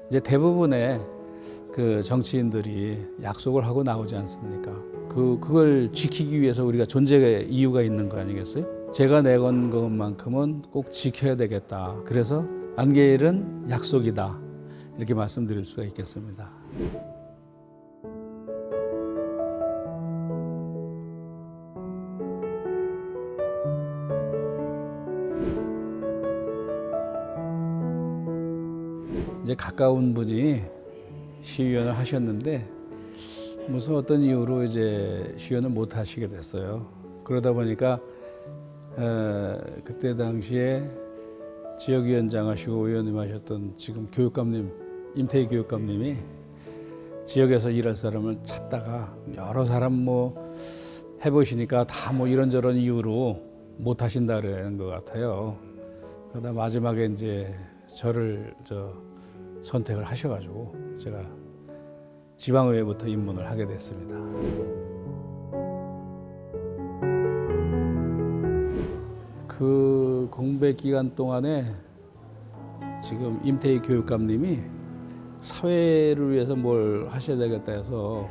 이제 대부분의 그 정치인들이 약속을 하고 나오지 않습니까? 그걸 지키기 위해서 우리가 존재의 이유가 있는 거 아니겠어요? 제가 내건 것만큼은 꼭 지켜야 되겠다. 그래서 안개일은 약속이다. 이렇게 말씀드릴 수가 있겠습니다. 이제 가까운 분이 시의원을 하셨는데 무슨 어떤 이유로 이제 시의원을 못 하시게 됐어요. 그러다 보니까 그때 당시에 지역위원장 하시고 의원님 하셨던 지금 교육감님 임태희 교육감님이 지역에서 일할 사람을 찾다가 여러 사람 뭐 해보시니까 다 뭐 이런저런 이유로 못 하신다는 것 같아요. 그러다 마지막에 이제 저를 선택을 하셔가지고 제가 지방의회부터 입문을 하게 됐습니다. 그 공백 기간 동안에 지금 임태희 교육감님이 사회를 위해서 뭘 하셔야 되겠다 해서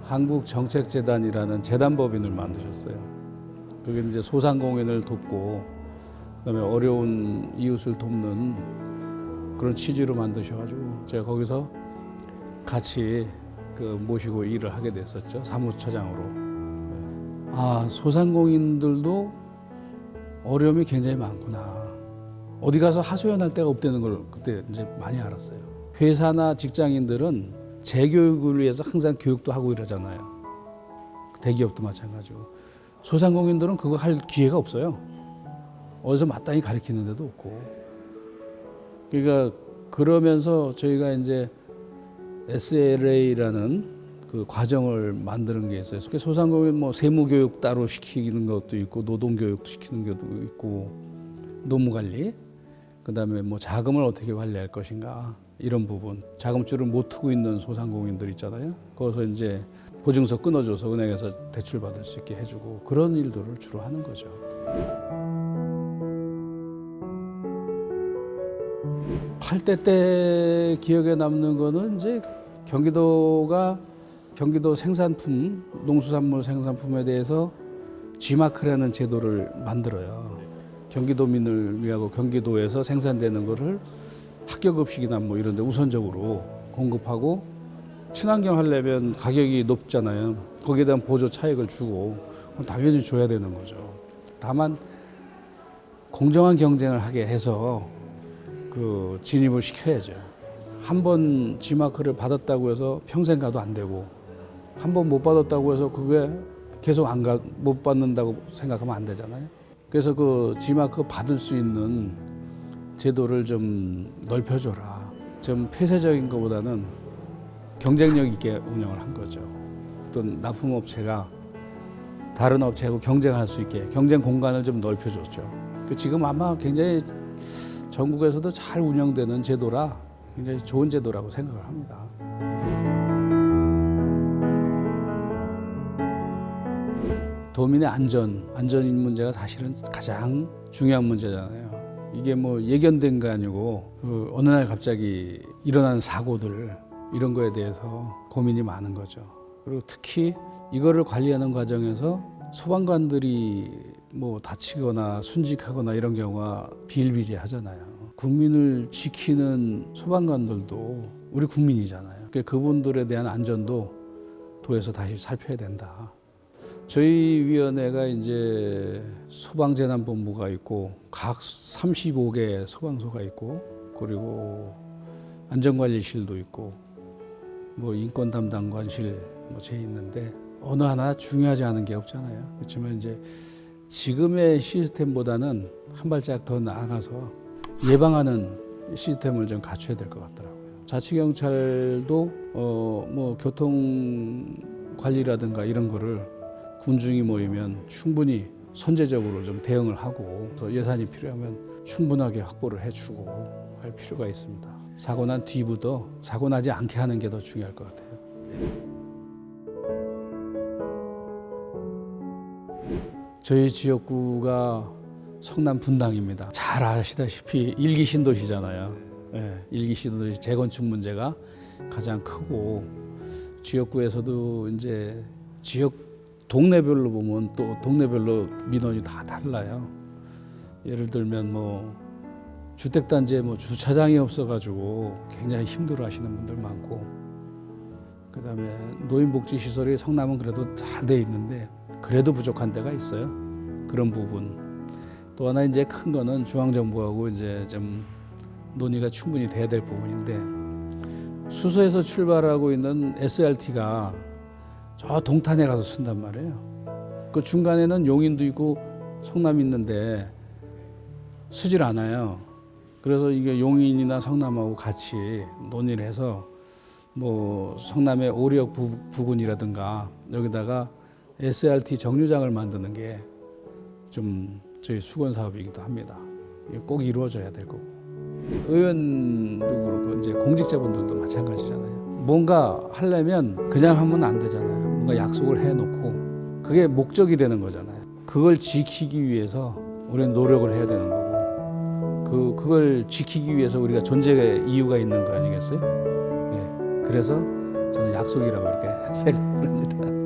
한국정책재단이라는 재단법인을 만드셨어요. 그게 이제 소상공인을 돕고 그다음에 어려운 이웃을 돕는 그런 취지로 만드셔가지고 제가 거기서 같이 모시고 일을 하게 됐었죠. 사무처장으로. 소상공인들도 어려움이 굉장히 많구나. 어디 가서 하소연할 데가 없다는 걸 그때 이제 많이 알았어요. 회사나 직장인들은 재교육을 위해서 항상 교육도 하고 이러잖아요. 대기업도 마찬가지고. 소상공인들은 그거 할 기회가 없어요. 어디서 마땅히 가르치는 데도 없고. 그러니까 그러면서 저희가 이제 SLA라는 그 과정을 만드는 게 있어요. 소상공인 뭐 세무교육 따로 시키는 것도 있고 노동교육도 시키는 것도 있고 노무관리, 그다음에 뭐 자금을 어떻게 관리할 것인가 이런 부분, 자금줄을 못 트고 있는 소상공인들 있잖아요. 거기서 이제 보증서 끊어줘서 은행에서 대출 받을 수 있게 해주고 그런 일들을 주로 하는 거죠. 8대 때 기억에 남는 거는 이제 경기도 생산품, 농수산물 생산품에 대해서 G마크라는 제도를 만들어요. 경기도민을 위하고 경기도에서 생산되는 거를 학교급식이나 뭐 이런 데 우선적으로 공급하고 친환경 하려면 가격이 높잖아요. 거기에 대한 보조 차익을 주고 당연히 줘야 되는 거죠. 다만 공정한 경쟁을 하게 해서 진입을 시켜야죠. 한 번 G마크를 받았다고 해서 평생 가도 안 되고 한 번 못 받았다고 해서 그게 계속 못 받는다고 생각하면 안 되잖아요. 그래서 G마크 받을 수 있는 제도를 좀 넓혀줘라. 좀 폐쇄적인 것보다는 경쟁력 있게 운영을 한 거죠. 어떤 납품업체가 다른 업체하고 경쟁할 수 있게 경쟁 공간을 좀 넓혀줬죠. 지금 아마 굉장히 전국에서도 잘 운영되는 제도라 굉장히 좋은 제도라고 생각을 합니다. 도민의 안전이 문제가 사실은 가장 중요한 문제잖아요. 이게 뭐 예견된 거 아니고 어느 날 갑자기 일어나는 사고들 이런 거에 대해서 고민이 많은 거죠. 그리고 특히 이거를 관리하는 과정에서 소방관들이 뭐 다치거나 순직하거나 이런 경우가 비일비재하잖아요. 국민을 지키는 소방관들도 우리 국민이잖아요. 그분들에 대한 안전도 도에서 다시 살펴야 된다. 저희 위원회가 이제 소방재난본부가 있고 각 35개 소방서가 있고 그리고 안전관리실도 있고 뭐 인권담당관실 제 있는데 어느 하나 중요하지 않은 게 없잖아요. 그렇지만 이제 지금의 시스템보다는 한 발짝 더 나아가서 예방하는 시스템을 좀 갖춰야 될 것 같더라고요. 자치경찰도 뭐 교통 관리라든가 이런 거를 군중이 모이면 충분히 선제적으로 좀 대응을 하고 예산이 필요하면 충분하게 확보를 해주고 할 필요가 있습니다. 사고 난 뒤부터 사고 나지 않게 하는 게 더 중요할 것 같아요. 저희 지역구가 성남 분당입니다. 잘 아시다시피 일기 신도시잖아요. 일기 시도도 재건축 문제가 가장 크고 지역구에서도 이제 지역 동네별로 보면 또 동네별로 민원이 다 달라요. 예를 들면 뭐 주택단지에 뭐 주차장이 없어가지고 굉장히 힘들어하시는 분들 많고, 그다음에 노인복지시설이 성남은 그래도 잘 돼 있는데 그래도 부족한 데가 있어요. 그런 부분. 또 하나 이제 큰 거는 중앙정부하고 이제 좀 논의가 충분히 돼야 될 부분인데, 수서에서 출발하고 있는 SRT가 저 동탄에 가서 쓴단 말이에요. 그 중간에는 용인도 있고 성남이 있는데 쓰질 않아요. 그래서 이게 용인이나 성남하고 같이 논의를 해서 뭐 성남의 오리역 부근이라든가 여기다가 SRT 정류장을 만드는 게 좀 저희 수건 사업이기도 합니다. 이게 꼭 이루어져야 될 거고. 의원도 그렇고 이제 공직자분들도 마찬가지잖아요. 뭔가 하려면 그냥 하면 안 되잖아요. 뭔가 약속을 해놓고 그게 목적이 되는 거잖아요. 그걸 지키기 위해서 우리는 노력을 해야 되는 거고, 그걸 지키기 위해서 우리가 존재의 이유가 있는 거 아니겠어요? 예. 그래서 저는 약속이라고 이렇게 생각합니다.